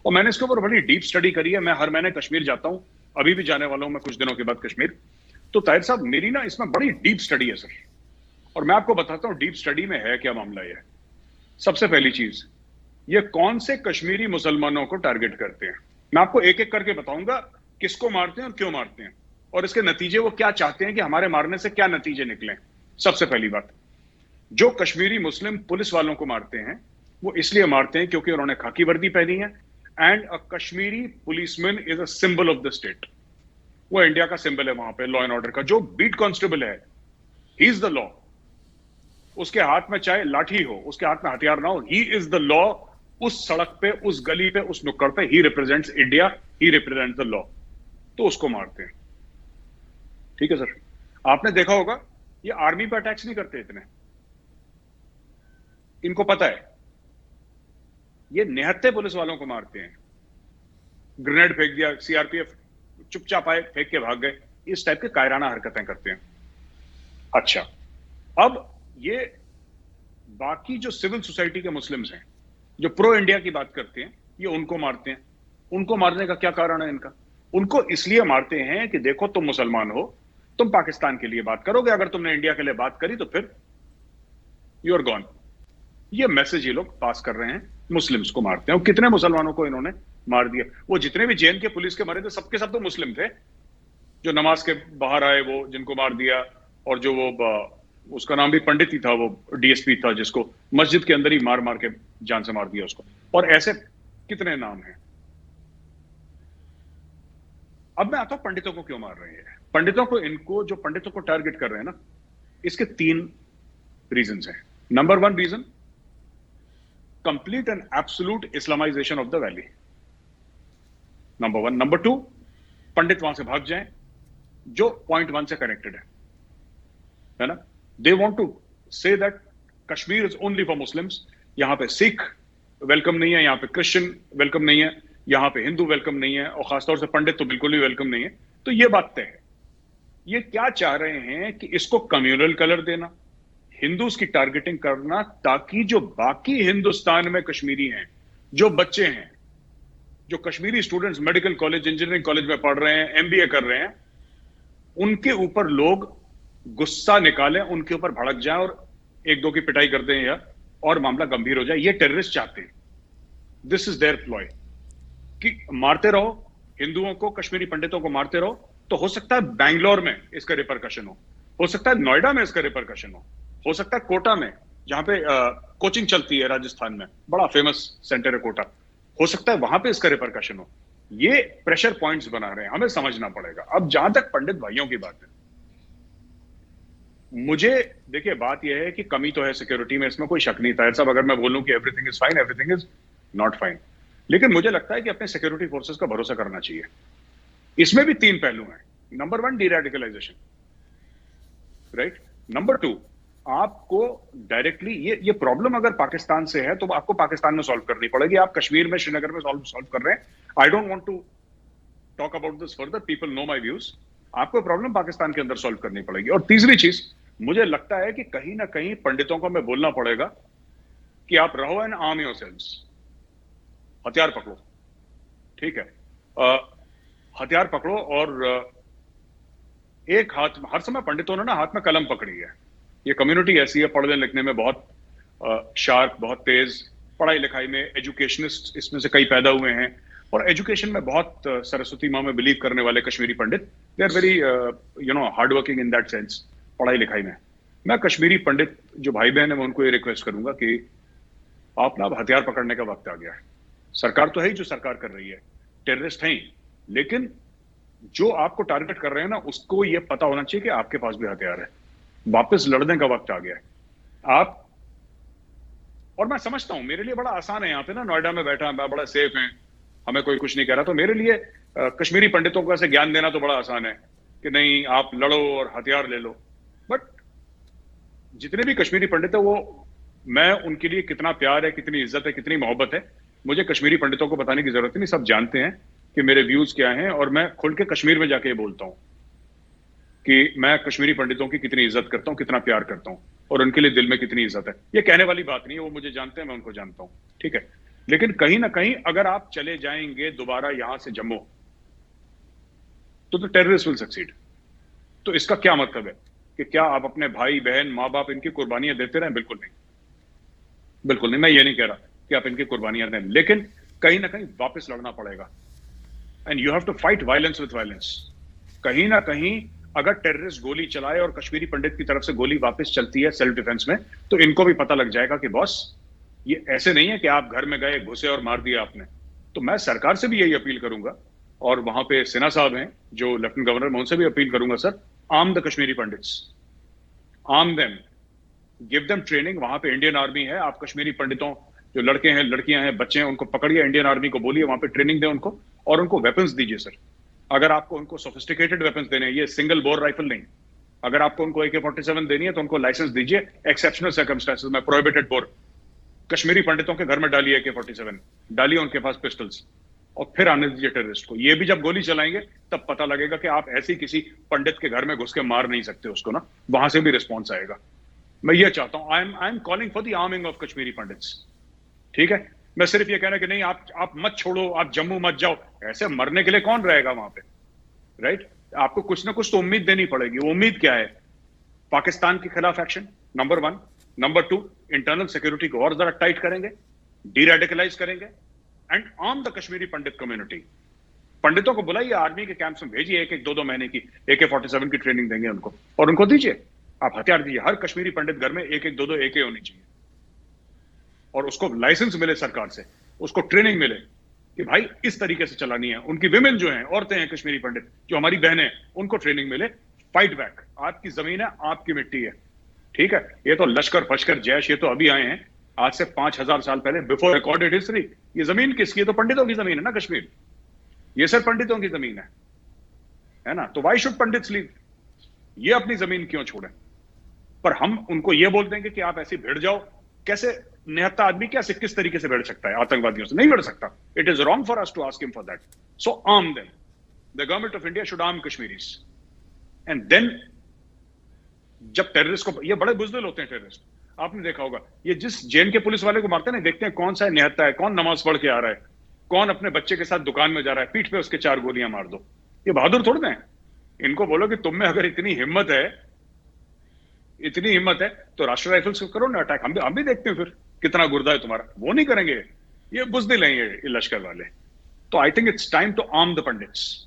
और मैंने इसके ऊपर बड़ी डीप स्टडी करी है। मैं हर महीने कश्मीर जाता हूं, अभी भी जाने वाला हूं मैं कुछ दिनों के बाद कश्मीर। तो ताहिर साहब, मेरी ना इसमें बड़ी डीप स्टडी है सर, और मैं आपको बताता हूं डीप स्टडी में है क्या मामला। यह सबसे पहली चीज, ये कौन से कश्मीरी मुसलमानों को टारगेट करते हैं। मैं आपको एक एक करके बताऊंगा किसको मारते हैं और क्यों मारते हैं, और इसके नतीजे वो क्या चाहते हैं कि हमारे मारने से क्या नतीजे निकले। सबसे पहली बात, जो कश्मीरी मुस्लिम पुलिस वालों को मारते हैं वो इसलिए मारते हैं क्योंकि उन्होंने खाकी वर्दी पहनी है। And a Kashmiri policeman is a symbol of the state. वो इंडिया का सिंबल है वहां पे लॉ एंड ऑर्डर का। जो बीट कांस्टेबल है, ही इज द लॉ। उसके हाथ में चाहे लाठी हो, उसके हाथ में हथियार ना हो, ही इज द लॉ। उस सड़क पे, उस गली पे, उस नुक्कड़ पे ही represents India, he represents the law. तो उसको मारते हैं। ठीक है सर, आपने देखा होगा ये आर्मी पर अटैक्स नहीं करते इतने, इनको पता है ये निहत्थे पुलिस वालों को मारते हैं। ग्रेनेड फेंक दिया, सीआरपीएफ चुपचाप आए, फेंक के भाग गए, इस टाइप के कायराना हरकतें करते हैं। अच्छा, अब ये बाकी जो सिविल सोसाइटी के मुस्लिम्स हैं जो प्रो इंडिया की बात करते हैं, ये उनको मारते हैं। उनको मारने का क्या कारण है इनका? उनको इसलिए मारते हैं कि देखो तुम मुसलमान हो, तुम पाकिस्तान के लिए बात करोगे, अगर तुमने इंडिया के लिए बात करी तो फिर यू आर गॉन। ये मैसेज ये लोग पास कर रहे हैं, मुस्लिम्स को मारते हैं। और कितने मुसलमानों को इन्होंने मार दिया। वो जितने भी जेएन के पुलिस के मरे थे, सबके सब तो मुस्लिम थे। जो नमाज के बाहर आए वो जिनको मार दिया, और जो वो उसका नाम भी पंडित ही था, वो डीएसपी था जिसको मस्जिद के अंदर ही मार मार के जान से मार दिया उसको। और ऐसे कितने नाम हैं। अब मैं आता हूं पंडितों को क्यों मार रहे हैं। पंडितों को, इनको जो पंडितों को टारगेट कर रहे हैं ना, इसके 3 रीजंस हैं। Number 1 reason, complete and absolute Islamisation of the valley, number 1। Number 2, Pandit वहां से भाग जाएं जो पॉइंट 1 से कनेक्टेड है ना। They want to say that Kashmir is only for Muslims. यहां पे सिख वेलकम नहीं है, यहां पे क्रिश्चियन वेलकम नहीं है, यहां पे हिंदू वेलकम नहीं है, और खासतौर से पंडित तो बिल्कुल भी वेलकम नहीं है। तो ये बात तय है। ये क्या चाह रहे हैं कि इसको कम्युनल कलर देना, हिंदूज की टारगेटिंग करना, ताकि जो बाकी हिंदुस्तान में कश्मीरी हैं, जो बच्चे हैं, जो Kashmiri students medical college, engineering college में पढ़ रहे हैं, एमबीए कर रहे हैं, उनके ऊपर लोग गुस्सा निकालें, उनके ऊपर भड़क जाएं और 1-2 की पिटाई कर दें, या और मामला गंभीर हो जाए। ये टेररिस्ट चाहते हैं। दिस इज देयर प्लॉय कि मारते रहो हिंदुओं को, कश्मीरी पंडितों को मारते रहो, तो हो सकता है बैंगलोर में इसका रिपरकशन हो सकता है नोएडा में इसका रिपरकशन हो सकता है कोटा में, जहां पे कोचिंग चलती है राजस्थान में, बड़ा फेमस सेंटर है कोटा, हो सकता है वहां पे इसका रिपरकशन हो। ये प्रेशर पॉइंट्स बना रहे हैं, हमें समझना पड़ेगा। अब जहां तक पंडित भाइयों की बात है, मुझे देखिए बात यह है कि कमी तो है सिक्योरिटी में, इसमें कोई शक नहीं। ताहिर साहब, अगर मैं बोलूं कि everything is fine, everything is not fine, लेकिन मुझे लगता है कि अपने सिक्योरिटी फोर्सेस का भरोसा करना चाहिए। इसमें भी 3 पहलू हैं। Number 1, डीरेडिकलाइजेशन, right. नंबर 2, आपको डायरेक्टली ये प्रॉब्लम अगर पाकिस्तान से है तो आपको पाकिस्तान में सॉल्व करनी पड़ेगी। आप कश्मीर में, श्रीनगर में सॉल्व कर रहे हैं। I don't want to talk about this further, people know my views. आपको प्रॉब्लम पाकिस्तान के अंदर सॉल्व करनी पड़ेगी। और तीसरी चीज, मुझे लगता है कि कहीं ना कहीं पंडितों को मैं बोलना पड़ेगा कि आप रहो एंड आर्म योरसेल्व्स, हथियार पकड़ो, ठीक है, हथियार पकड़ो। और एक हाथ, हर समय पंडितों ने ना हाथ में कलम पकड़ी है। ये कम्युनिटी ऐसी है, पढ़ने लिखने में बहुत शार्प, बहुत तेज, पढ़ाई लिखाई में एजुकेशनिस्ट इसमें से कई पैदा हुए हैं, और एजुकेशन में बहुत सरस्वती माँ में बिलीव करने वाले Kashmiri Pandit, they are very hard working in that sense, पढ़ाई लिखाई में। मैं कश्मीरी पंडित जो भाई बहन है, मैं उनको ये रिक्वेस्ट करूंगा कि आप ना, अब हथियार पकड़ने का वक्त आ गया है। सरकार तो है ही जो सरकार कर रही है, टेररिस्ट हैं ही, लेकिन जो आपको टारगेट कर रहे हैं ना, उसको ये पता होना चाहिए कि आपके पास भी हथियार है। वापस लड़ने का वक्त आ गया है। आप, और मैं समझता हूं, मेरे लिए बड़ा आसान है यहाँ पे ना, नोएडा में बैठा, मैं बड़ा सेफ है, हमें कोई कुछ नहीं कह रहा, तो मेरे लिए कश्मीरी पंडितों को ऐसे ज्ञान देना तो बड़ा आसान है कि नहीं आप लड़ो और हथियार ले लो। बट जितने भी कश्मीरी पंडित है, वो, मैं उनके लिए कितना प्यार है, कितनी इज्जत है, कितनी मोहब्बत है, मुझे कश्मीरी पंडितों को बताने की जरूरत नहीं। सब जानते हैं कि मेरे व्यूज क्या हैं, और मैं खुल के कश्मीर में जाके ये बोलता हूं कि मैं कश्मीरी पंडितों की कितनी इज्जत करता हूं, कितना प्यार करता हूं, और उनके लिए दिल में कितनी इज्जत है। ये कहने वाली बात नहीं है, वो मुझे जानते हैं, मैं उनको जानता हूं, ठीक है। लेकिन कहीं ना कहीं अगर आप चले जाएंगे दोबारा यहां से जम्मू, तो टेररिस्ट विल सक्सीड। तो इसका क्या मतलब है कि क्या आप अपने भाई बहन मां बाप इनकी कुर्बानियां देते रहें? बिल्कुल नहीं, बिल्कुल नहीं। मैं ये नहीं कह रहा कि आप इनकी कुर्बानियां दें, लेकिन कहीं ना कहीं वापस लड़ना पड़ेगा। And you have to fight violence with violence. कहीं ना कहीं अगर टेररिस्ट गोली चलाए और कश्मीरी पंडित की तरफ से गोली वापस चलती है सेल्फ डिफेंस में, तो इनको भी पता लग जाएगा कि बॉस ये ऐसे नहीं है कि आप घर में गए घुसे और मार दिया आपने। तो मैं सरकार से भी यही अपील करूंगा, और वहां पे सिन्हा साहब हैं जो लेफ्टिनेंट गवर्नर, मैं उनसे भी अपील करूंगा, sir arm the Kashmiri pandits, arm them, give them training. वहां पे इंडियन आर्मी है, आप कश्मीरी पंडितों जो लड़के हैं लड़कियां हैं बच्चे हैं उनको पकड़िए, इंडियन आर्मी को बोलिए वहां पे ट्रेनिंग दें उनको, और उनको वेपन्स दीजिए सर। अगर आपको उनको सोफिस्टिकेटेड वेपन्स देने हैं, ये सिंगल बोर राइफल नहीं, अगर आपको उनको AK-47 देनी है तो उनको लाइसेंस दीजिए, एक्सेप्शनल सर्कमस्टेंसेस में प्रोहिबिटेड बोर। कश्मीरी पंडितों के घर में डालिए AK-47, डालिए उनके पास पिस्टल्स, और फिर आने दीजिए टेररिस्ट को। ये भी जब गोली चलाएंगे तब पता लगेगा कि आप ऐसे किसी पंडित के घर में घुस के मार नहीं सकते उसको ना, वहां से भी रिस्पॉन्स आएगा। मैं ये चाहता हूं, I am calling for the arming of Kashmiri pandits. ठीक है, मैं सिर्फ ये कहना कि नहीं आप मत छोड़ो, आप जम्मू मत जाओ, ऐसे मरने के लिए कौन रहेगा वहां पे, राइट? आपको कुछ ना कुछ तो उम्मीद देनी पड़ेगी। वो उम्मीद क्या है? पाकिस्तान के खिलाफ action, number 1। Number 2, internal security को और जरा टाइट करेंगे, डीरेडिकलाइज करेंगे, and arm the Kashmiri Pandit community. पंडितों को बुलाइए, आर्मी के कैंप्स में भेजिए, 1-1, 2-2 महीने की AK-47 की ट्रेनिंग देंगे उनको, और उनको दीजिए, आप हथियार दीजिए। हर कश्मीरी पंडित घर में 1-1, 2-2 AK होनी चाहिए, और उसको लाइसेंस मिले सरकार से, उसको ट्रेनिंग मिले कि भाई इस तरीके से चलानी है। उनकी विमेन जो हैं, औरतें हैं कश्मीरी पंडित जो हमारी बहनें हैं, उनको ट्रेनिंग मिले। फाइट बैक, आपकी जमीन है, आपकी मिट्टी है, ठीक है? ये तो लश्कर फश्कर जैश ये तो अभी आए हैं, आज से 5000 साल पहले, बिफोर रिकॉर्डेड हिस्ट्री। ये जमीन किसकी है? तो पंडितों की जमीन है ना कश्मीर, ये सर पंडितों की जमीन है ना? तो वाई शुड पंडित्स लीव? ये अपनी जमीन क्यों छोड़े? पर हम उनको ये बोल देंगे कि आप ऐसे भिड़ जाओ। कैसे निहत्था आदमी कैसे किस तरीके से भिड़ सकता है आतंकवादियों से? नहीं भिड़ सकता। It is wrong for us to ask him for that. So arm them, the government of India should arm Kashmiris, and then जब टेररिस्ट को, ये बड़े बुजदिल होते हैं टेररिस्ट, आपने देखा होगा, ये जिस जेल के पुलिस वाले को मारते हैं ना, देखते हैं कौन सा निहत्था है, कौन नमाज पढ़ के आ रहा है, कौन अपने बच्चे के साथ दुकान में जा रहा है, पीठ पे उसके 4 गोलियां मार दो। ये बहादुर थोड़े हैं। इनको बोलो कि तुम में अगर इतनी हिम्मत है तो राष्ट्रीय राइफल्स को करो ना अटैक, हम भी देखते हैं फिर कितना गुर्दा है तुम्हारा। वो नहीं करेंगे, ये बुजदिल हैं ये लश्कर वाले। तो I think it's time to arm the pandits.